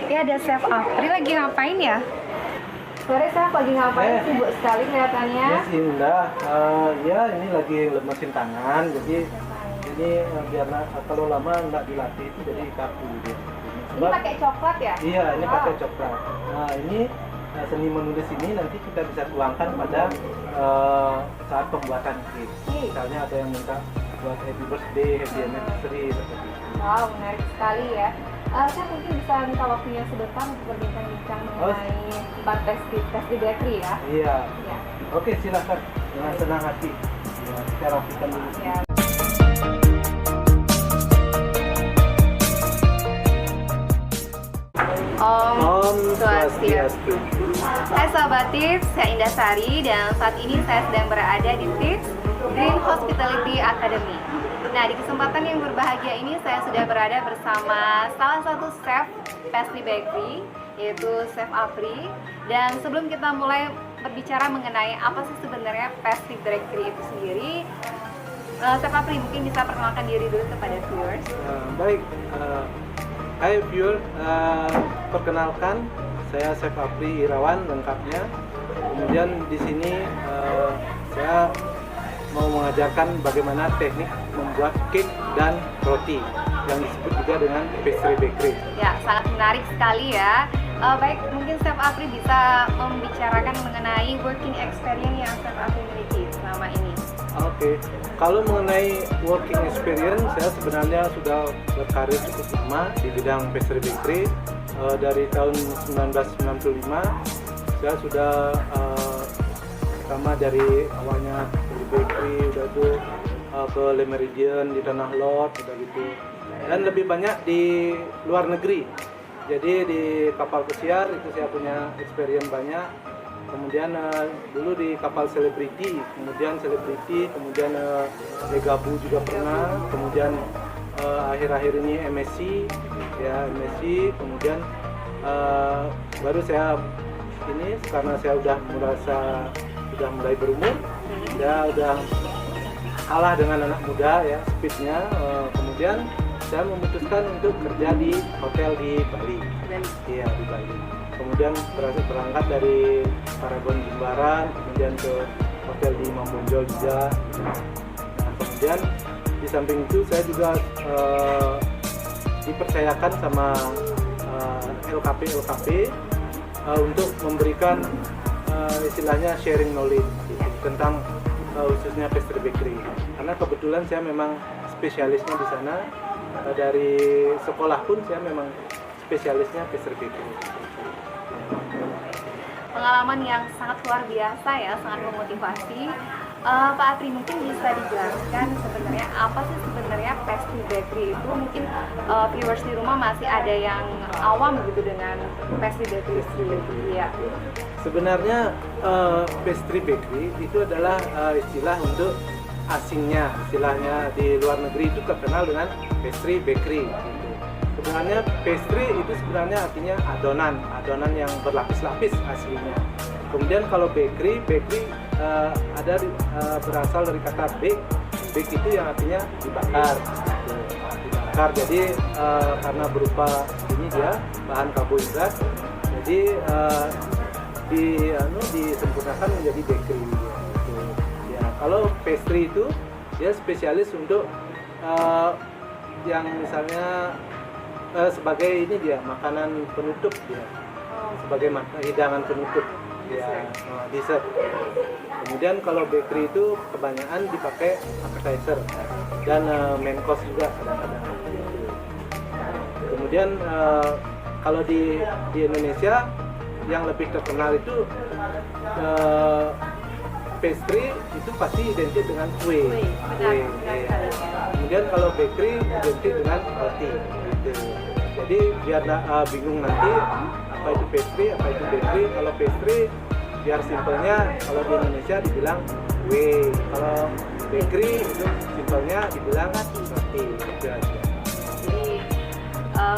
Ya ada Chef Apri lagi ngapain ya? Sore Chef lagi ngapain? Sibuk sekali kelihatannya. Ya sih Indah, ya ini lagi lemesin tangan, jadi ini biar kalau lama nggak dilatih itu jadi kaku dia. Ini pakai coklat ya? Iya, ini pakai coklat. Nah ini seni menulis ini nanti kita bisa tuangkan pada saat pembuatan cake. Misalnya ada yang minta buat happy birthday, happy anniversary seperti itu. Wow, menarik sekali ya. Saya mungkin bisa minta waktunya sebentar untuk berbincang-bincang mengenai tempat pastry bakery ya. Iya. Ya. Oke, silakan dengan senang hati. Ya, kita rapikan dulu. Ya. Om Swastiastu. Hai Sobat Tips, saya Indah Sari dan saat ini saya sedang berada di Tips Green Hospitality Academy. Nah, di kesempatan yang berbahagia ini saya sudah berada bersama salah satu chef pastry bakery, yaitu Chef Apri. Dan sebelum kita mulai berbicara mengenai apa sih sebenarnya pastry bakery itu sendiri, Chef Apri mungkin bisa perkenalkan diri dulu kepada viewers. Baik, hai viewer, perkenalkan saya Chef Apri Irawan lengkapnya. Kemudian di sini saya mau mengajarkan bagaimana teknik membuat cake dan roti yang disebut juga dengan pastry bakery. Ya, sangat menarik sekali ya. Baik, mungkin Chef Apri bisa membicarakan mengenai working experience yang Chef Apri miliki selama ini. Oke, kalau mengenai working experience, saya sebenarnya sudah berkarir cukup lama di bidang pastry bakery. Dari tahun 1995, saya sudah pertama dari awalnya di bakery, udah tuh ke Le Méridien di Tanah Lot, udah gitu. Dan lebih banyak di luar negeri. Jadi di kapal pesiar itu saya punya experience banyak. Kemudian dulu di kapal selebriti, kemudian Legabu juga pernah, kemudian akhir-akhir ini MSc, ya MSc, kemudian baru saya ini karena saya udah merasa sudah mulai berumur, ya udah kalah dengan anak muda ya speednya, kemudian saya memutuskan untuk kerja di hotel di Bali, iya di Bali. Kemudian berangkat dari Paragon Jimbaran, kemudian ke hotel di Mambonjol juga. Nah, kemudian di samping itu saya juga dipercayakan sama LKP untuk memberikan istilahnya sharing knowledge tentang khususnya pastry bakery. Karena kebetulan saya memang spesialisnya di sana, dari sekolah pun saya memang spesialisnya pastry bakery. Pengalaman yang sangat luar biasa ya, sangat memotivasi. Pak Apri mungkin bisa dijelaskan sebenarnya apa sih sebenarnya pastry bakery itu? Mungkin viewers di rumah masih ada yang awam gitu dengan pastry bakery ya. Sebenarnya pastry bakery itu adalah istilah untuk asingnya, istilahnya di luar negeri itu terkenal dengan pastry bakery. Sebenarnya pastry itu sebenarnya artinya adonan yang berlapis-lapis aslinya. Kemudian kalau bakery ada berasal dari kata bake itu yang artinya dibakar. Jadi karena berupa ini dia bahan karbohidrat, jadi disempurnakan menjadi bakery. Ya, kalau pastry itu dia spesialis untuk yang misalnya sebagai ini dia makanan penutup dia, sebagai hidangan penutup ya, dessert. Kemudian kalau bakery itu kebanyakan dipakai appetizer dan main course juga kadang-kadang. Kemudian kalau di Indonesia yang lebih terkenal itu pastry itu pasti identik dengan kue. Kemudian kalau bakery identik dengan roti. Jadi biar bingung nanti apa itu pastry, apa itu bakery. Kalau pastry biar simpelnya kalau di Indonesia dibilang kue, kalau bakery itu simpelnya dibilang roti. Jadi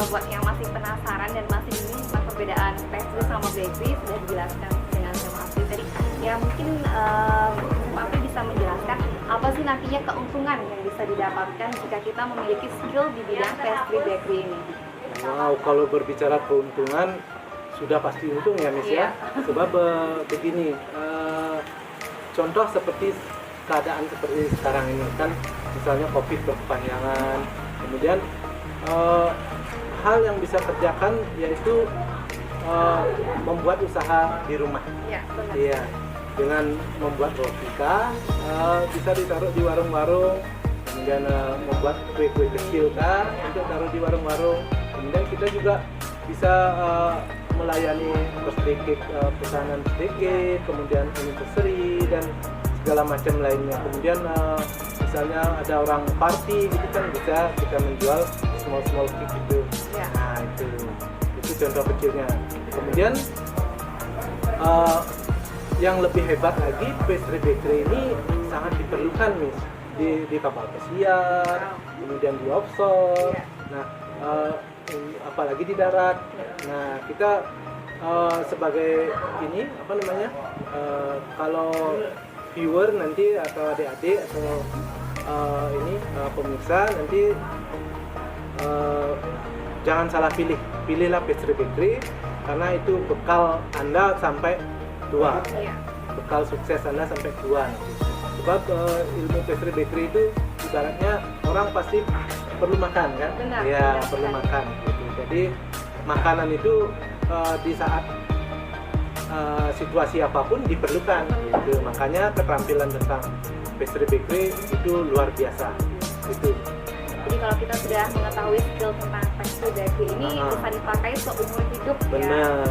buat yang masih penasaran dan masih bingung tentang perbedaan pastry sama bakery sudah dijelaskan dengan Chef Apri tadi. Ya mungkin Chef Apri bisa menjelaskan apa sih nantinya keuntungan yang bisa didapatkan jika kita memiliki skill di bidang pastry bakery ini. Wow, kalau berbicara keuntungan sudah pasti untung ya Miss Iya. ya. Sebab begini, contoh seperti keadaan seperti sekarang ini kan, misalnya COVID berkepanjangan, kemudian hal yang bisa kerjakan yaitu membuat usaha di rumah. Iya, benar. Iya, dengan membuat replika, bisa ditaruh di warung-warung, kemudian membuat kue-kue kecil kan untuk taruh di warung-warung. Kemudian kita juga bisa melayani sedikit pesanan sedikit, kemudian anniversary dan segala macam lainnya. Kemudian misalnya ada orang party gitu kan, bisa kita menjual small cake gitu. Ya. Nah itu contoh kecilnya. Kemudian yang lebih hebat lagi, pastry bakery ini sangat diperlukan Miss di kapal pesiar, kemudian di offshore. Ya. Nah, apalagi di darat. Nah, kita sebagai ini apa namanya? Kalau viewer nanti atau adik-adik atau pemirsa nanti jangan salah pilihlah pastry bakery karena itu bekal Anda sampai tua, Iya. bekal sukses Anda sampai tua nanti. Sebab ilmu pastry bakery itu ibaratnya orang pasti perlu makan kan? Benar, Ya, benar perlu sekali. makan gitu. Jadi makanan itu di saat situasi apapun diperlukan gitu. Makanya keterampilan tentang pastry bakery itu luar biasa. Itu. Jadi kalau kita sudah mengetahui skill tentang pastry bakery ini Ah. bisa dipakai seumur hidup ya. Benar.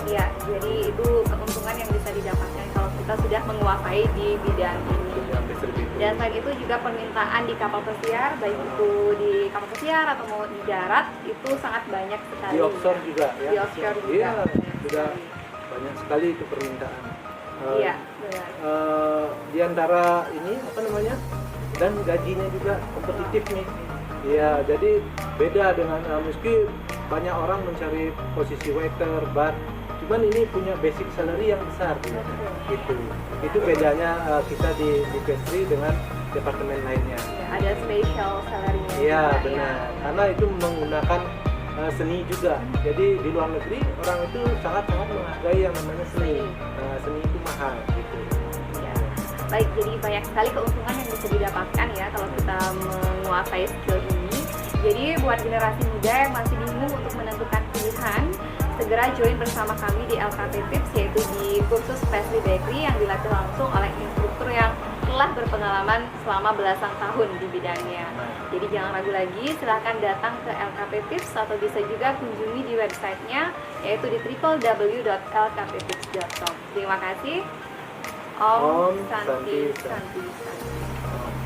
Iya, jadi itu keuntungan yang bisa didapatkan kalau kita sudah menguasai di bidang ini. Ya, pastry bakery. Dan selain itu juga permintaan di kapal pesiar, baik itu di kapal pesiar atau mau di darat, itu sangat banyak sekali. Di offshore juga ya. Di offshore juga. Iya, banyak sudah sekali. banyak sekali itu permintaan. Iya, benar. Di antara ini apa namanya, dan gajinya juga kompetitif nih. Iya, jadi beda dengan meski banyak orang mencari posisi waiter, bar, cuman ini punya basic salary yang besar gitu. Itu bedanya kita di pastry dengan departemen lainnya. Ya, ada special salary-nya. Iya juga, benar, karena itu menggunakan seni juga. Jadi di luar negeri orang itu sangat menghargai yang namanya seni. Seni itu mahal gitu. Ya. Baik, jadi banyak sekali keuntungan yang bisa didapatkan ya kalau kita menguasai skill ini. Jadi buat generasi muda yang masih bingung untuk menentukan pilihan, segera join bersama kami di LKP Tips, yaitu di kursus pastry bakery yang dilatih langsung oleh instruktur yang telah berpengalaman selama belasan tahun di bidangnya. Jadi jangan ragu lagi, silahkan datang ke LKP Tips atau bisa juga kunjungi di websitenya yaitu di www.lkptips.com. Terima kasih. Om Om Santi Santi. Santi.